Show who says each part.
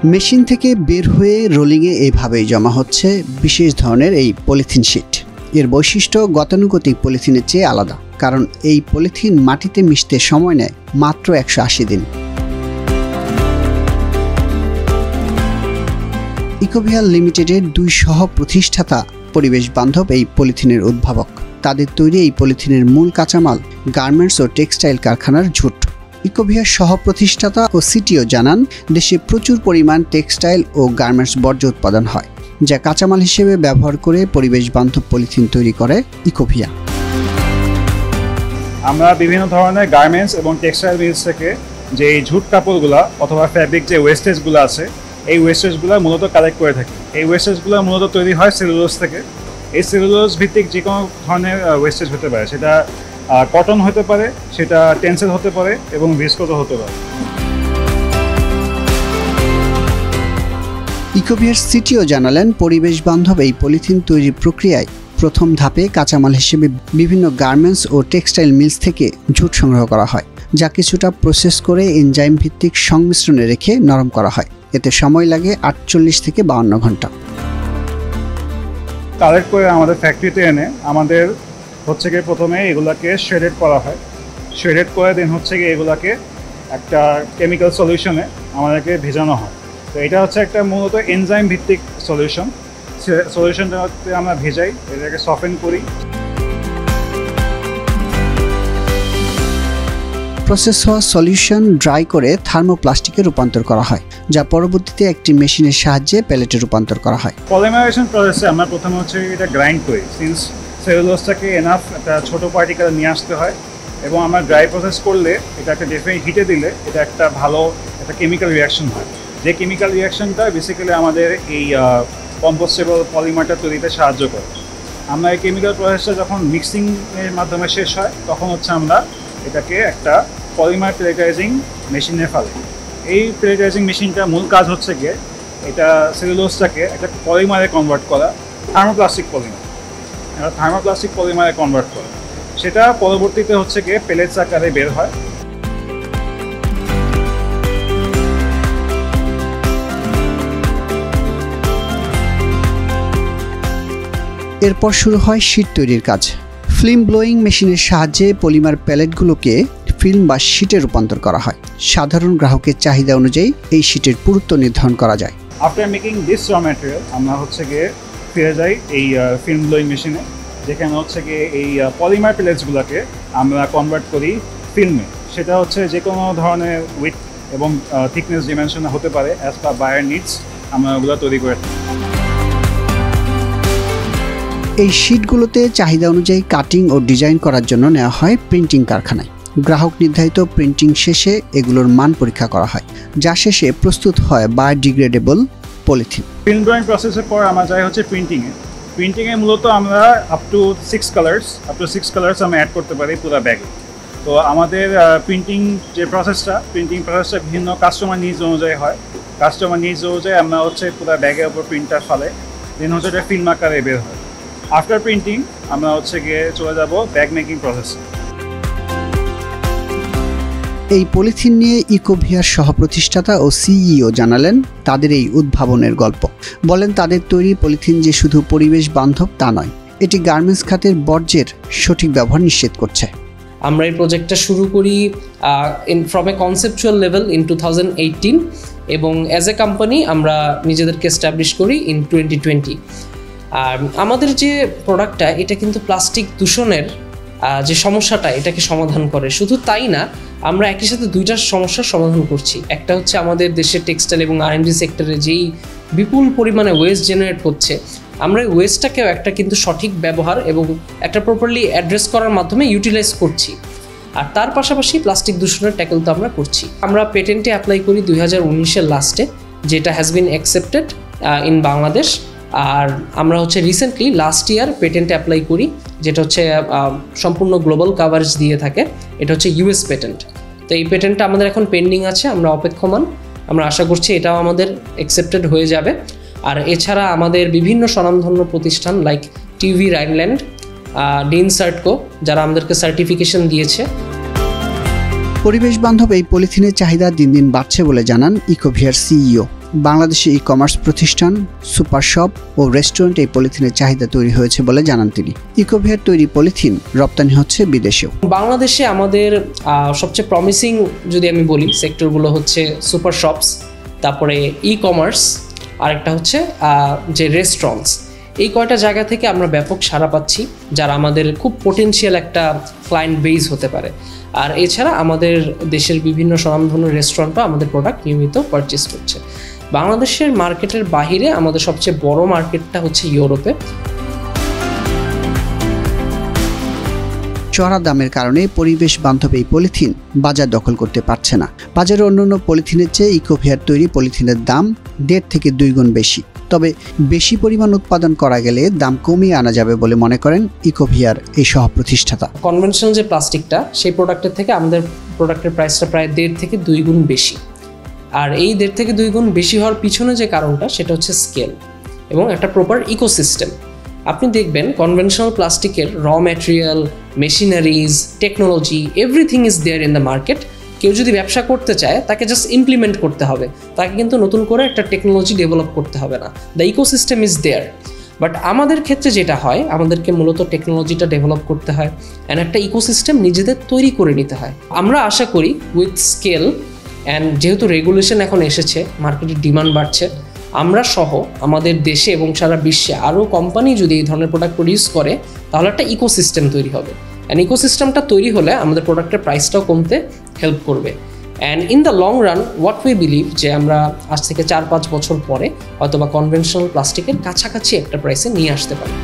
Speaker 1: Machine থেকে বের হয়ে রোলিংয়ে এইভাবেই জমা হচ্ছে বিশেষ ধরনের এই পলিথিন শিট। এর বৈশিষ্ট্য গতানুগতিক পলিথিনের চেয়ে আলাদা, কারণ এই পলিথিন মাটিতে মিশতে সময় নেয় মাত্র 180 দিন। ইকোভিয়া লিমিটেডের 2 সহ প্রতিষ্ঠাতা পরিবেশ বান্ধব এই পলিথিনের উদ্ভাবক। তাদের তৈরি এই পলিথিনের মূল কাঁচামাল গার্মেন্টস ও টেক্সটাইল কারখানার ঝুট। ইকোভিয়ার সহ প্রতিষ্ঠাতা ও সিটিও জানান, দেশে প্রচুর পরিমাণ টেক্সটাইল ও গার্মেন্টস বর্জ্য উৎপাদন হয়, যা কাঁচামাল হিসেবে ব্যবহার করে পরিবেশ বান্ধব পলিথিন তৈরি করে ইকোভিয়া।
Speaker 2: আমরা বিভিন্ন ধরনের গার্মেন্টস এবং টেক্সটাইল মিলস থেকে যে ঝুট কাপড়গুলো অথবা ফ্যাব্রিক যে ওয়েস্টেজগুলো আছে, এই ওয়েস্টেজগুলো মূলত কালেক্ট করে থাকি। এই ওয়েস্টেজগুলো মূলত তৈরি হয় সেলুলোজ থেকে। এই সেলুলোজ ভিত্তিক যে কোনো ধরনের ওয়েস্টেজ হতে পারে, সেটা কটন হতে পারে, সেটা টেন্সেল হতে পারে এবং ভিসকোজও হতে পারে।
Speaker 1: ইকোভিয়ার সিটিও জানালেন, পরিবেশ বান্ধব এই পলিথিন তৈরির প্রক্রিয়ায় প্রথম ধাপে কাঁচামাল হিসেবে বিভিন্ন গার্মেন্টস ও টেক্সটাইল মিলস থেকে ঝুট সংগ্রহ করা হয়, যা কিছুটা প্রসেস করে এনজাইম ভিত্তিক সংমিশ্রণে রেখে নরম করা হয়। এতে সময় লাগে 48 থেকে 52 ঘন্টা।
Speaker 2: কালেক্ট করে আমাদের ফ্যাক্টরিতে এনে আমাদের হচ্ছে গিয়ে প্রথমে এগুলাকে শেডেড করা হয়। শেডেড করে দেন হচ্ছে গিয়ে এগুলাকে একটা কেমিক্যাল সলিউশনে আমাদেরকে ভেজানো হয়। তো এটা হচ্ছে একটা মূলত এনজাইম ভিত্তিক সলিউশন। সলিউশনটাতে আমরা ভেজাই, এটাকে সফেন করি।
Speaker 1: প্রসেস হওয়া সলিউশন ড্রাই করে থার্মোপ্লাস্টিকে রূপান্তর করা হয়, যা পরবর্তীতে একটি মেশিনের সাহায্যে প্যালেটে রূপান্তর করা হয়।
Speaker 2: পলিমারাইজেশন প্রসেসে আমরা প্রথমে হচ্ছে এটা গ্রাইন্ড করি। সিন্স সেলুলোজটাকে এনাফ একটা ছোটো পার্টিকেল নিয়ে আসতে হয় এবং আমরা ড্রাই প্রসেস করলে এটাকে ডেফিনেটলি হিটে দিলে এটা একটা ভালো একটা কেমিক্যাল রিয়াকশন হয়। যে কেমিক্যাল রিয়াকশনটা বেসিক্যালি আমাদের এই কম্পোস্টেবল পলিমারটা তৈরিতে সাহায্য করে। আমরা এই কেমিক্যাল প্রসেসটা যখন মিক্সিংয়ের মাধ্যমে শেষ হয়, তখন হচ্ছে আমরা এটাকে একটা পলিমার প্লেটাইজিং মেশিনে ফেলি। এই প্লেটাইজিং মেশিনটার মূল কাজ হচ্ছে গিয়ে এটা সেলুলোজটাকে একটা পলিমারে কনভার্ট করা, থার্মোপ্লাস্টিক পলিমারে কনভার্ট করা। সেটা পরবর্তীতে হচ্ছে গিয়ে পেলেটস আকারে বের হয়।
Speaker 1: এরপর শুরু হয় শীট তৈরির কাজ। ফিল্ম ব্লোয়িং মেশিনের সাহায্যে পলিমার প্যালেটগুলোকে ফিল্ম বা শীটে রূপান্তর করা হয়। সাধারণ গ্রাহকের চাহিদা অনুযায়ী এই শীটের পুরুত্ব নির্ধারণ করা যায়।
Speaker 2: আফটার মেকিং দিস র ম্যাটেরিয়াল আমরা হচ্ছে গিয়ে ফিরে যাই এই ফিল্ম ব্লোয়িং মেশিনে, যেখানে হচ্ছে গিয়ে এই পলিমার প্যালেটসগুলোকে আমরা কনভার্ট করি ফিল্মে। সেটা হচ্ছে যে কোনো ধরনের উইথ এবং থিকনেস ডিমেনশন হতে পারে, অ্যাজ পার বায়ার নিডস আমরা ওগুলো তৈরি করে থাকি।
Speaker 1: এই শীটগুলোতে চাহিদা অনুযায়ী কাটিং ও ডিজাইন করার জন্য নেওয়া হয় প্রিন্টিং কারখানায়। গ্রাহক নির্ধারিত প্রিন্টিং শেষে এগুলোর মান পরীক্ষা করা হয়, যা শেষে প্রস্তুত হয় বায়োডিগ্রেডেবল পলিথিন।
Speaker 2: ফিল্ম ড্রয়িং প্রসেসের পর আমরা যাই হচ্ছে প্রিন্টিংয়ে মূলত আমরা আপ টু 6 কালার্স আমরা অ্যাড করতে পারি পুরো ব্যাগে। তো আমাদের প্রিন্টিং প্রসেসটা বিভিন্ন কাস্টমার নিডস অনুযায়ী হয়। কাস্টমার নিডস অনুযায়ী আমরা হচ্ছে পুরো ব্যাগের ওপর প্রিন্টটা ফেলে, দেন হচ্ছে এটা ফিল্ম আকারে বের হয়। আফটার প্রিন্টিং আমরা হচ্ছে গিয়ে চলে যাব ব্যাগ মেকিং প্রসেস।
Speaker 1: এই পলিথিন নিয়ে ইকোভিয়ার সহপ্রতিষ্ঠাতা ও সিইও জানালেন তাদের এই উদ্ভাবনের গল্প। বলেন, তাদের তৈরি পলিথিন যে শুধু পরিবেশ বান্ধব তা নয়, এটি গার্মেন্টস খাতের বর্জ্যের সঠিক ব্যবহার নিশ্চিত করছে।
Speaker 3: আমরা এই প্রজেক্টটা শুরু করি from a conceptual level in 2018 এবং অ্যাজ এ কোম্পানি আমরা নিজেদেরকে এস্টাবলিশ করি ইন 2020। আর আমাদের যে প্রোডাক্টটা এটা কিন্তু প্লাস্টিক দূষণের যে সমস্যাটা এটাকে সমাধান করে। শুধু তাই না, আমরা একই সাথে 2টা সমস্যার সমাধান করছি। একটা হচ্ছে আমাদের দেশের টেক্সটাইল এবং R&D সেক্টরে যেই বিপুল পরিমাণে ওয়েস্ট জেনারেট হচ্ছে, আমরা এই ওয়েস্টটাকেও একটা কিন্তু সঠিক ব্যবহার এবং একটা প্রপারলি অ্যাড্রেস করার মাধ্যমে ইউটিলাইজ করছি। আর তার পাশাপাশি প্লাস্টিক দূষণের ট্যাকল তো আমরা করছি। আমরা পেটেন্টে অ্যাপ্লাই করি 2019-এর লাস্টে, যেটা has been accepted in Bangladesh. আর আমরা হচ্ছে রিসেন্টলি লাস্ট ইয়ার পেটেন্টে অ্যাপ্লাই করি, যেটা হচ্ছে সম্পূর্ণ গ্লোবাল কাভারেজ দিয়ে থাকে। এটা হচ্ছে US পেটেন্ট। তো এই পেটেন্টটা আমাদের এখন পেন্ডিং আছে, আমরা অপেক্ষমান। আমরা আশা করছি এটাও আমাদের অ্যাকসেপ্টেড হয়ে যাবে। আর এছাড়া আমাদের বিভিন্ন স্বনামধন্য প্রতিষ্ঠান লাইক টিভি রাইনল্যান্ড, ডিন সার্টকো, যারা আমাদেরকে সার্টিফিকেশন দিয়েছে।
Speaker 1: পরিবেশ বান্ধব এই পলিথিনের চাহিদা দিন দিন বাড়ছে বলে জানান ইকোভিয়ার সিইও। বাংলাদেশে ই কমার্স প্রতিষ্ঠান, সুপার শপ ও রেস্টুরেন্ট এই পলিথিনের চাহিদা তৈরি হয়েছে বলে জানান তিনি। ইকোভিয়ার তৈরি পলিথিন রপ্তানি হচ্ছে বিদেশেও।
Speaker 3: বাংলাদেশে আমাদের সবচেয়ে প্রমিসিং যদি আমি বলি সেক্টরগুলো হচ্ছে সুপার শপস, তারপরে ই কমার্স, আরেকটা হচ্ছে যে রেস্টুরেন্টস। এই কয়টা জায়গা থেকে আমরা ব্যাপক সাড়া পাচ্ছি, যারা আমাদের খুব পোটেনশিয়াল একটা ক্লায়েন্ট বেস হতে পারে। আর এছাড়া আমাদের দেশের বিভিন্ন স্বনামধন্য রেস্টুরেন্টও আমাদের প্রোডাক্ট নিয়মিত পারচেস করছে। বাংলাদেশের মার্কেটের বাহিরে আমাদের সবচেয়ে বড় মার্কেটটা হচ্ছে ইউরোপে।
Speaker 1: চড়া দামের কারণে পরিবেশ বান্ধব এই পলিথিন বাজার দখল করতে পারছে না। বাজারে অন্যান্য পলিথিনের চেয়ে ইকোভিয়ার তৈরি পলিথিনের দাম 1.5 থেকে 2 গুণ বেশি। তবে বেশি পরিমাণ উৎপাদন করা গেলে দাম কমিয়ে আনা যাবে বলে মনে করেন ইকোভিয়ার এই সহ প্রতিষ্ঠাতা।
Speaker 3: কনভেনশনাল যে প্লাস্টিকটা, সেই প্রোডাক্টের থেকে আমাদের প্রোডাক্টের প্রাইসটা প্রায় 1.5 থেকে 2 গুণ বেশি। আর এই 1.5 থেকে 2 গুণ বেশি হওয়ার পিছনে যে কারণটা, সেটা হচ্ছে স্কেল এবং একটা প্রপার ইকোসিস্টেম। আপনি দেখবেন কনভেনশনাল প্লাস্টিকের raw material, machineries, technology, everything is there in the market. কেউ যদি ব্যবসা করতে চায় তাকে জাস্ট ইমপ্লিমেন্ট করতে হবে, তাকে কিন্তু নতুন করে একটা টেকনোলজি ডেভেলপ করতে হবে না। The ecosystem is there. But আমাদের ক্ষেত্রে যেটা হয়, আমাদেরকে মূলত টেকনোলজিটা ডেভেলপ করতে হয় অ্যান্ড একটা ইকোসিস্টেম নিজেদের তৈরি করে নিতে হয়। আমরা আশা করি উইথ স্কেল অ্যান্ড যেহেতু রেগুলেশন এখন এসেছে, মার্কেটের ডিমান্ড বাড়ছে, আমরা সহ আমাদের দেশে এবং সারা বিশ্বে আরও কোম্পানি যদি এই ধরনের প্রোডাক্ট প্রডিউস করে, তাহলে একটা ইকোসিস্টেম তৈরি হবে। অ্যান্ড ইকোসিস্টেমটা তৈরি হলে আমাদের প্রোডাক্টের প্রাইসটাও কমতে হেল্প করবে। And in the long run what we believe, যে আমরা আজ থেকে 4-5 বছর পরে হয়তো বা কনভেনশনাল প্লাস্টিকের কাছাকাছি একটা প্রাইসে নিয়ে আসতে পারি।